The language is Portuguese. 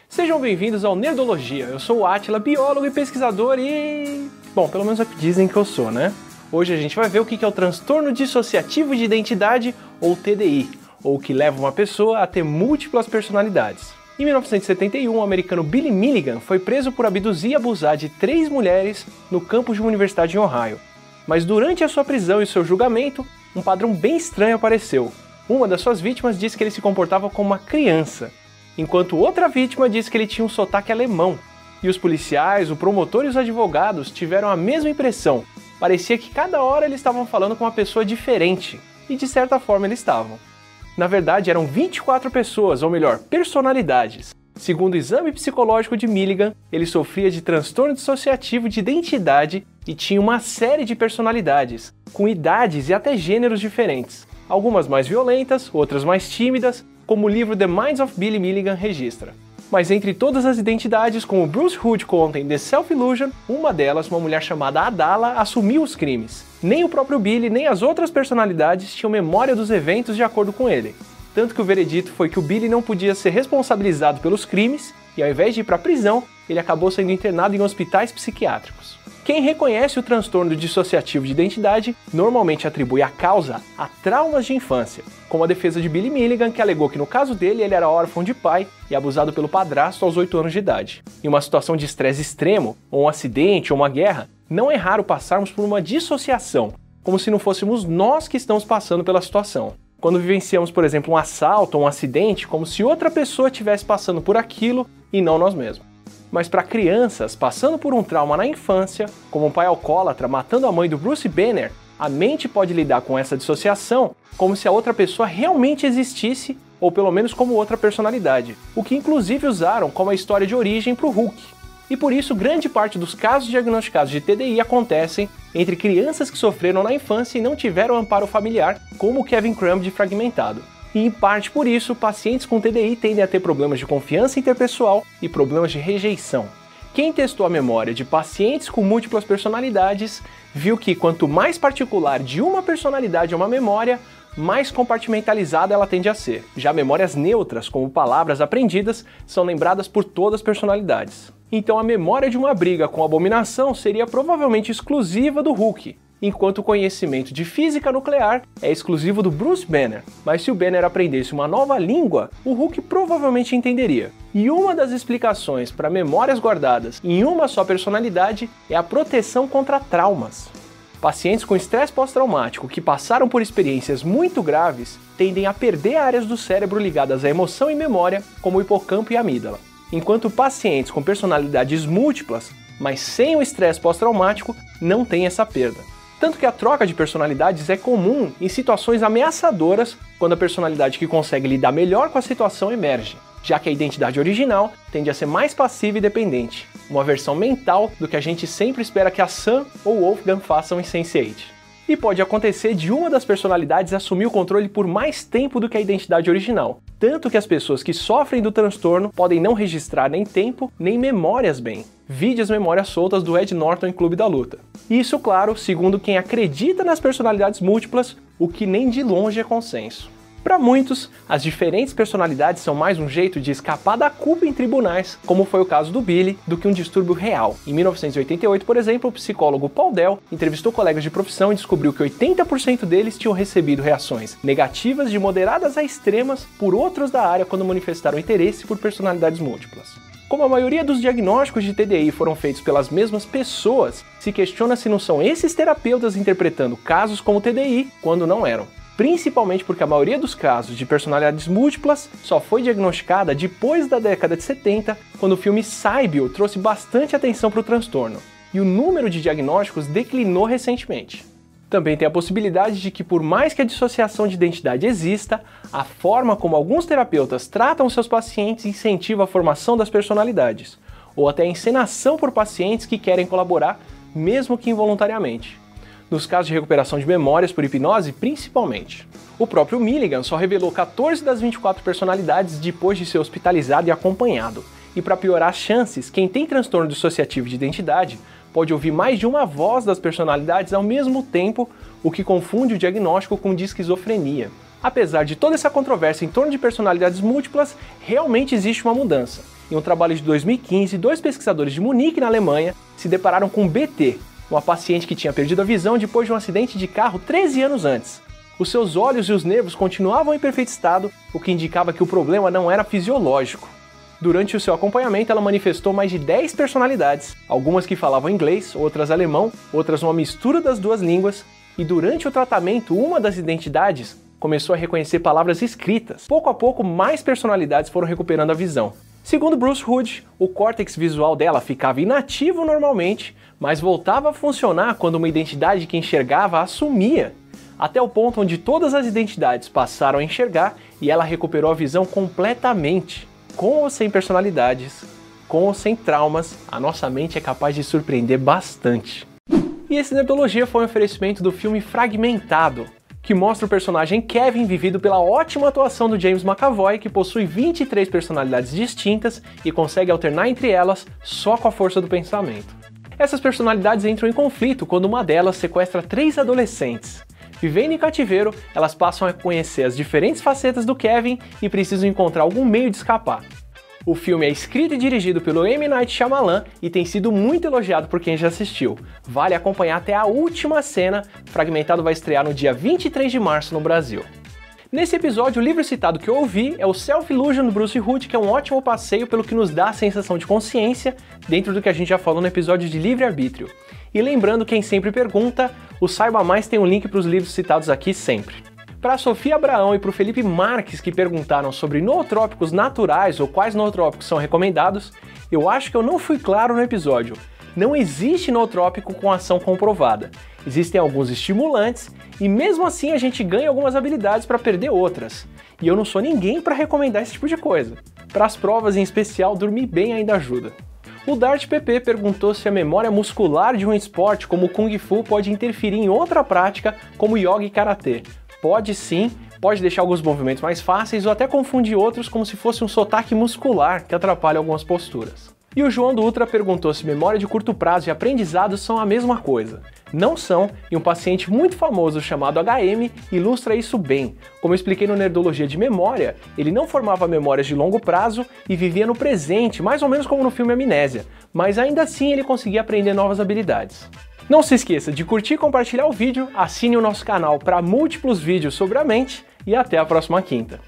Sejam bem-vindos ao Nerdologia. Eu sou o Átila, biólogo e pesquisador e... bom, pelo menos é o que dizem que eu sou, né? Hoje a gente vai ver o que é o transtorno dissociativo de identidade, ou TDI, ou o que leva uma pessoa a ter múltiplas personalidades. Em 1971, o americano Billy Milligan foi preso por abduzir e abusar de 3 mulheres no campus de uma universidade em Ohio. Mas durante a sua prisão e seu julgamento, um padrão bem estranho apareceu. Uma das suas vítimas disse que ele se comportava como uma criança, enquanto outra vítima disse que ele tinha um sotaque alemão. E os policiais, o promotor e os advogados tiveram a mesma impressão. Parecia que cada hora eles estavam falando com uma pessoa diferente, e de certa forma eles estavam. Na verdade, eram 24 pessoas, ou melhor, personalidades. Segundo o exame psicológico de Milligan, ele sofria de transtorno dissociativo de identidade e tinha uma série de personalidades, com idades e até gêneros diferentes. Algumas mais violentas, outras mais tímidas, como o livro The Minds of Billy Milligan registra. Mas entre todas as identidades, como Bruce Hood conta em The Self-Illusion, uma delas, uma mulher chamada Adala, assumiu os crimes. Nem o próprio Billy, nem as outras personalidades tinham memória dos eventos de acordo com ele. Tanto que o veredito foi que o Billy não podia ser responsabilizado pelos crimes, e ao invés de ir para a prisão, ele acabou sendo internado em hospitais psiquiátricos. Quem reconhece o transtorno dissociativo de identidade normalmente atribui a causa a traumas de infância, como a defesa de Billy Milligan, que alegou que no caso dele ele era órfão de pai e abusado pelo padrasto aos 8 anos de idade. Em uma situação de estresse extremo, ou um acidente ou uma guerra, não é raro passarmos por uma dissociação, como se não fôssemos nós que estamos passando pela situação. Quando vivenciamos, por exemplo, um assalto ou um acidente, como se outra pessoa estivesse passando por aquilo e não nós mesmos. Mas para crianças passando por um trauma na infância, como um pai alcoólatra matando a mãe do Bruce Banner, a mente pode lidar com essa dissociação como se a outra pessoa realmente existisse, ou pelo menos como outra personalidade, o que inclusive usaram como a história de origem para o Hulk. E por isso grande parte dos casos diagnosticados de TDI acontecem entre crianças que sofreram na infância e não tiveram amparo familiar, como o Kevin Crumb de Fragmentado. E em parte por isso, pacientes com TDI tendem a ter problemas de confiança interpessoal e problemas de rejeição. Quem testou a memória de pacientes com múltiplas personalidades viu que quanto mais particular de uma personalidade é uma memória, mais compartimentalizada ela tende a ser. Já memórias neutras, como palavras aprendidas, são lembradas por todas as personalidades. Então a memória de uma briga com Abominação seria provavelmente exclusiva do Hulk, enquanto o conhecimento de física nuclear é exclusivo do Bruce Banner. Mas se o Banner aprendesse uma nova língua, o Hulk provavelmente entenderia. E uma das explicações para memórias guardadas em uma só personalidade é a proteção contra traumas. Pacientes com estresse pós-traumático que passaram por experiências muito graves tendem a perder áreas do cérebro ligadas à emoção e memória, como o hipocampo e a amígdala. Enquanto pacientes com personalidades múltiplas, mas sem o estresse pós-traumático, não têm essa perda. Tanto que a troca de personalidades é comum em situações ameaçadoras, quando a personalidade que consegue lidar melhor com a situação emerge, já que a identidade original tende a ser mais passiva e dependente, uma versão mental do que a gente sempre espera que a Sam ou Wolfgang façam em Sense8. E pode acontecer de uma das personalidades assumir o controle por mais tempo do que a identidade original, tanto que as pessoas que sofrem do transtorno podem não registrar nem tempo, nem memórias bem. Vide as memórias soltas do Ed Norton em Clube da Luta. Isso, claro, segundo quem acredita nas personalidades múltiplas, o que nem de longe é consenso. Para muitos, as diferentes personalidades são mais um jeito de escapar da culpa em tribunais, como foi o caso do Billy, do que um distúrbio real. Em 1988, por exemplo, o psicólogo Paul Dell entrevistou colegas de profissão e descobriu que 80% deles tinham recebido reações negativas de moderadas a extremas por outros da área quando manifestaram interesse por personalidades múltiplas. Como a maioria dos diagnósticos de TDI foram feitos pelas mesmas pessoas, se questiona se não são esses terapeutas interpretando casos como TDI quando não eram. Principalmente porque a maioria dos casos de personalidades múltiplas só foi diagnosticada depois da década de 70, quando o filme Sybil trouxe bastante atenção para o transtorno, e o número de diagnósticos declinou recentemente. Também tem a possibilidade de que, por mais que a dissociação de identidade exista, a forma como alguns terapeutas tratam seus pacientes incentiva a formação das personalidades, ou até a encenação por pacientes que querem colaborar, mesmo que involuntariamente. Nos casos de recuperação de memórias por hipnose, principalmente. O próprio Milligan só revelou 14 das 24 personalidades depois de ser hospitalizado e acompanhado. E para piorar as chances, quem tem transtorno dissociativo de identidade pode ouvir mais de uma voz das personalidades ao mesmo tempo, o que confunde o diagnóstico com de esquizofrenia. Apesar de toda essa controvérsia em torno de personalidades múltiplas, realmente existe uma mudança. Em um trabalho de 2015, 2 pesquisadores de Munique, na Alemanha, se depararam com BT, uma paciente que tinha perdido a visão depois de um acidente de carro 13 anos antes. Os seus olhos e os nervos continuavam em perfeito estado, o que indicava que o problema não era fisiológico. Durante o seu acompanhamento, ela manifestou mais de 10 personalidades, algumas que falavam inglês, outras alemão, outras uma mistura das 2 línguas, e durante o tratamento, uma das identidades começou a reconhecer palavras escritas. Pouco a pouco, mais personalidades foram recuperando a visão. Segundo Bruce Hood, o córtex visual dela ficava inativo normalmente, mas voltava a funcionar quando uma identidade que enxergava assumia, até o ponto onde todas as identidades passaram a enxergar e ela recuperou a visão completamente. Com ou sem personalidades, com ou sem traumas, a nossa mente é capaz de surpreender bastante. E esse Nerdologia foi um oferecimento do filme Fragmentado, que mostra o personagem Kevin vivido pela ótima atuação do James McAvoy, que possui 23 personalidades distintas e consegue alternar entre elas só com a força do pensamento. Essas personalidades entram em conflito quando uma delas sequestra 3 adolescentes. Vivendo em cativeiro, elas passam a conhecer as diferentes facetas do Kevin e precisam encontrar algum meio de escapar. O filme é escrito e dirigido pelo M. Night Shyamalan e tem sido muito elogiado por quem já assistiu. Vale acompanhar até a última cena. Fragmentado vai estrear no dia 23 de março no Brasil. Nesse episódio, o livro citado que eu ouvi é o Self-Illusion do Bruce Hood, que é um ótimo passeio pelo que nos dá a sensação de consciência, dentro do que a gente já falou no episódio de livre-arbítrio. E lembrando quem sempre pergunta, o Saiba Mais tem um link para os livros citados aqui sempre. Para a Sofia Abraão e para o Felipe Marques, que perguntaram sobre nootrópicos naturais ou quais nootrópicos são recomendados, eu acho que eu não fui claro no episódio. Não existe nootrópico com ação comprovada. Existem alguns estimulantes e mesmo assim a gente ganha algumas habilidades para perder outras. E eu não sou ninguém para recomendar esse tipo de coisa. Para as provas em especial, dormir bem ainda ajuda. O Dart PP perguntou se a memória muscular de um esporte como o Kung Fu pode interferir em outra prática como Yoga e Karatê. Pode sim, pode deixar alguns movimentos mais fáceis ou até confundir outros como se fosse um sotaque muscular que atrapalha algumas posturas. E o João Dutra perguntou se memória de curto prazo e aprendizado são a mesma coisa. Não são, e um paciente muito famoso chamado HM ilustra isso bem. Como eu expliquei no Nerdologia de Memória, ele não formava memórias de longo prazo e vivia no presente, mais ou menos como no filme Amnésia, mas ainda assim ele conseguia aprender novas habilidades. Não se esqueça de curtir e compartilhar o vídeo, assine o nosso canal para múltiplos vídeos sobre a mente e até a próxima quinta.